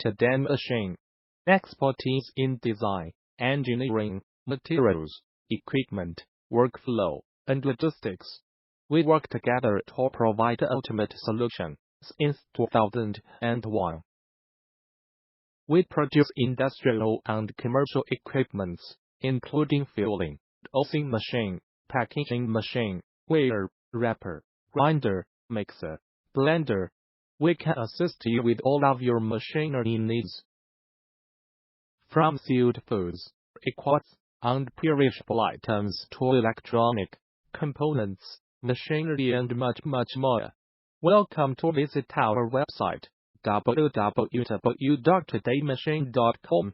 end-to-end machine. Expertise in design, engineering, materials, equipment, workflow, and logistics. We work together to provide the ultimate solution since 2001. We produce industrial and commercial equipments, including filling, dosing machine, packaging machine, weigher, wrapper, grinder, mixer, blender. We can assist you with all of your machinery needs. From sealed foods, liquids, and perishable items to electronic components, machinery, and much more. Welcome to visit our website www.todaymachine.com.